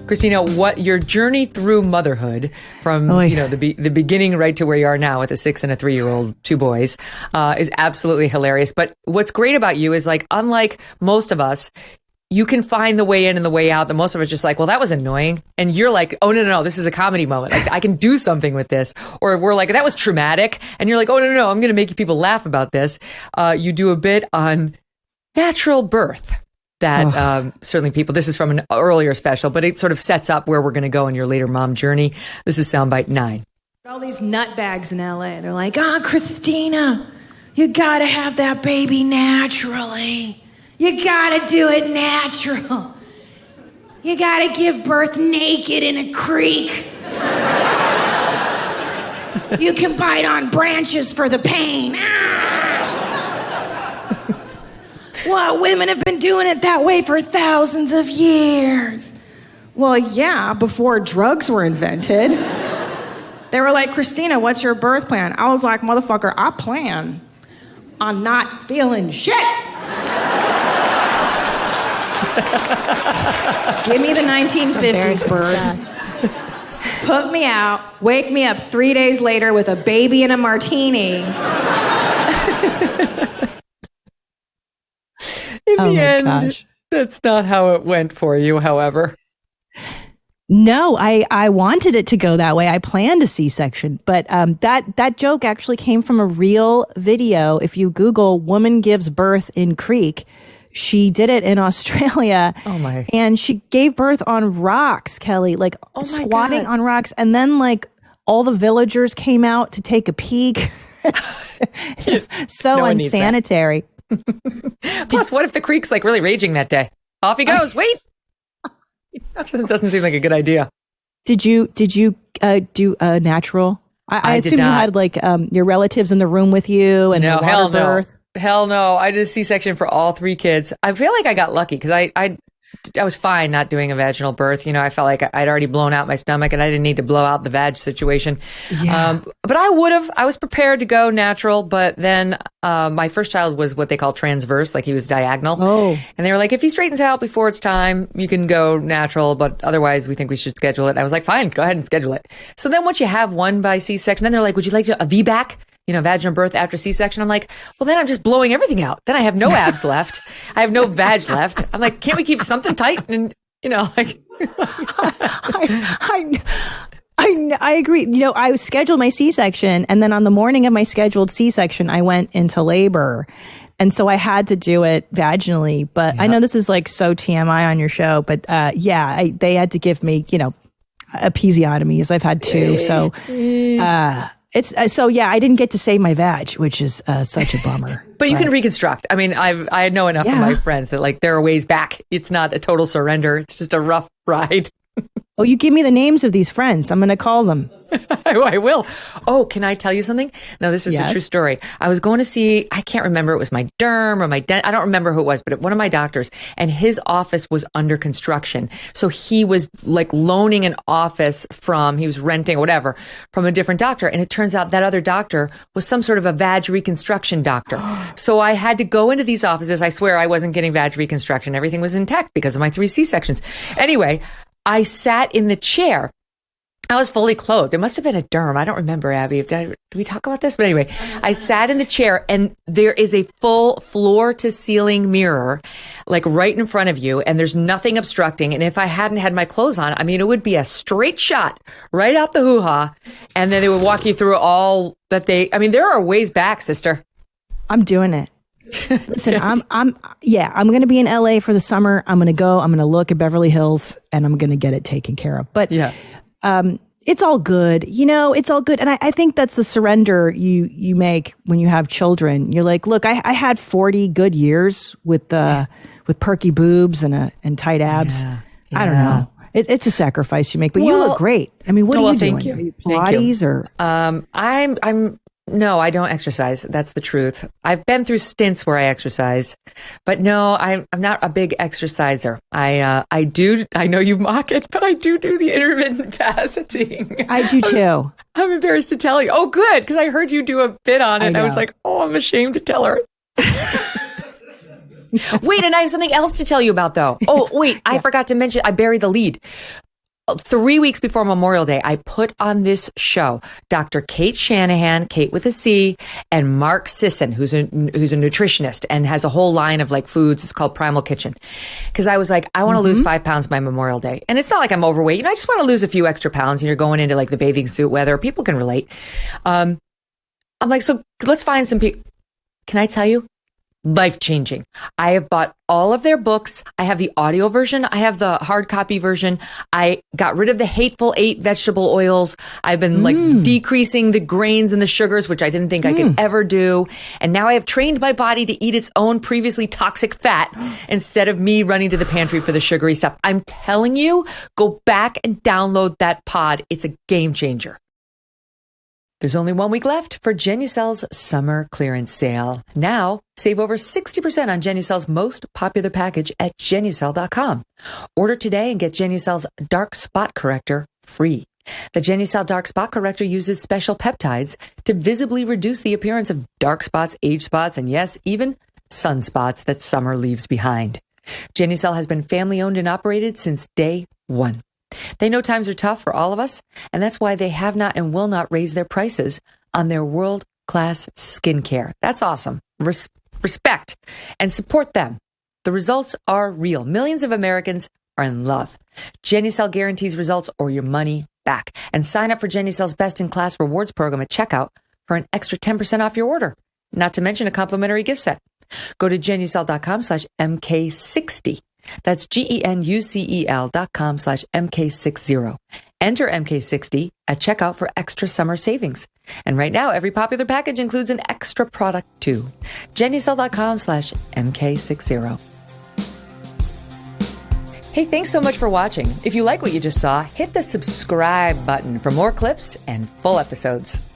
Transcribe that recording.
Christina, what your journey through motherhood from the beginning right to where you are now with a 6 and a 3-year-old, 2 boys, is absolutely hilarious. But what's great about you is, like, unlike most of us, you can find the way in and the way out. That most of us just like, well, that was annoying, and you're like, oh no, this is a comedy moment. Like, I can do something with this. Or we're like, that was traumatic, and you're like, oh no, I'm going to make people laugh about this. You do a bit on natural birth. That certainly people, this is from an earlier special, but it sort of sets up where we're going to go in your later mom journey. This is soundbite 9. All these nutbags in LA, they're like, Christina, you got to have that baby naturally. You got to do it natural. You got to give birth naked in a creek. You can bite on branches for the pain. Well, women have been doing it that way for thousands of years. Well, yeah, before drugs were invented. They were like, Christina, what's your birth plan? I was like, motherfucker, I plan on not feeling shit. Give me the 1950s bird. Put me out, wake me up 3 days later with a baby and a martini. In the end, that's not how it went for you, however. No, I wanted it to go that way. I planned a C-section, but that joke actually came from a real video. If you Google "woman gives birth in creek," she did it in Australia. Oh my! And she gave birth on rocks, Kelly, like squatting on rocks, and then like all the villagers came out to take a peek. So unsanitary. Plus, what if the creek's like really raging that day? Off he goes. Wait. That doesn't seem like a good idea. Did you do natural? I assume you had like your relatives in the room with you and no, water birth. Hell no. I did a C-section for all 3 kids. I feel like I got lucky because I was fine not doing a vaginal birth. You know, I felt like I'd already blown out my stomach and I didn't need to blow out the vag situation. Yeah. But I was prepared to go natural. But then my first child was what they call transverse, like he was diagonal. Oh. And they were like, if he straightens out before it's time, you can go natural. But otherwise, we think we should schedule it. I was like, fine, go ahead and schedule it. So then once you have one by C-section, then they're like, would you like a VBAC? You know, vaginal birth after C-section. I'm like, well, then I'm just blowing everything out. Then I have no abs left. I have no vag left. I'm like, can't we keep something tight? And, you know, like. I agree. You know, I scheduled my C-section, and then on the morning of my scheduled C-section, I went into labor. And so I had to do it vaginally. But I know this is like so TMI on your show. But they had to give me, you know, episiotomies. I've had 2. So. It's I didn't get to save my vag, which is such a bummer. But you can reconstruct. I mean, I know enough of my friends that like there are ways back. It's not a total surrender. It's just a rough ride. Oh, you give me the names of these friends. I'm going to call them. I will. Oh, can I tell you something? No, this is a true story. I was going to see, I can't remember, it was my derm or my dent. I don't remember who it was, but one of my doctors, and his office was under construction. So he was like loaning an office he was renting or whatever from a different doctor. And it turns out that other doctor was some sort of a vag reconstruction doctor. So I had to go into these offices. I swear I wasn't getting vag reconstruction. Everything was intact because of my 3 C-sections. Anyway, I sat in the chair. I was fully clothed. It must have been a derm. I don't remember, Abby. Did we talk about this? But anyway, I sat in the chair and there is a full floor to ceiling mirror, like right in front of you. And there's nothing obstructing. And if I hadn't had my clothes on, I mean, it would be a straight shot right out the hoo-ha. And then they would walk you through all that there are ways back, sister. I'm doing it. Listen, I'm going to be in LA for the summer. I'm going to look at Beverly Hills and I'm going to get it taken care of. But it's all good. You know, it's all good. And I think that's the surrender you make when you have children. You're like, look, I had 40 good years with perky boobs and tight abs. Yeah. I don't know. It's a sacrifice you make, but you look great. I mean, what are you doing? Thank you. Are you Pilates or? No, I don't exercise. That's the truth. I've been through stints where I exercise, but no, I'm not a big exerciser. I know you mock it, but I do the intermittent fasting. I do too. I'm embarrassed to tell you. Oh, good. Because I heard you do a bit on it. I was like, oh, I'm ashamed to tell her. Wait, and I have something else to tell you about though. Oh, wait, I forgot to mention, I buried the lead. 3 weeks before Memorial Day, I put on this show, Dr. Kate Shanahan, Kate with a C, and Mark Sisson, who's a nutritionist and has a whole line of like foods. It's called Primal Kitchen. Because I was like, I want to lose 5 pounds by Memorial Day. And it's not like I'm overweight. I just want to lose a few extra pounds. And you're going into like the bathing suit weather. People can relate. I'm like, so let's find some people. Can I tell you? Life-changing. I have bought all of their books. I have the audio version. I have the hard copy version. I got rid of the hateful 8 vegetable oils. I've been like decreasing the grains and the sugars, which I didn't think I could ever do. And now I have trained my body to eat its own previously toxic fat instead of me running to the pantry for the sugary stuff. I'm telling you, go back and download that pod. It's a game changer. There's only 1 week left for Genucel's summer clearance sale. Now, save over 60% on Genucel's most popular package at Genucel.com. Order today and get Genucel's Dark Spot Corrector free. The Genucel Dark Spot Corrector uses special peptides to visibly reduce the appearance of dark spots, age spots, and yes, even sunspots that summer leaves behind. Genucel has been family-owned and operated since day 1. They know times are tough for all of us, and that's why they have not and will not raise their prices on their world-class skincare. That's awesome. Respect and support them. The results are real. Millions of Americans are in love. Genucel guarantees results or your money back. And sign up for Genucel's best-in-class rewards program at checkout for an extra 10% off your order, not to mention a complimentary gift set. Go to Genucel.com/MK60. That's GENUCEL.com/MK60. Enter MK60 at checkout for extra summer savings. And right now, every popular package includes an extra product too. Genucel.com/MK60. Hey, thanks so much for watching. If you like what you just saw, hit the subscribe button for more clips and full episodes.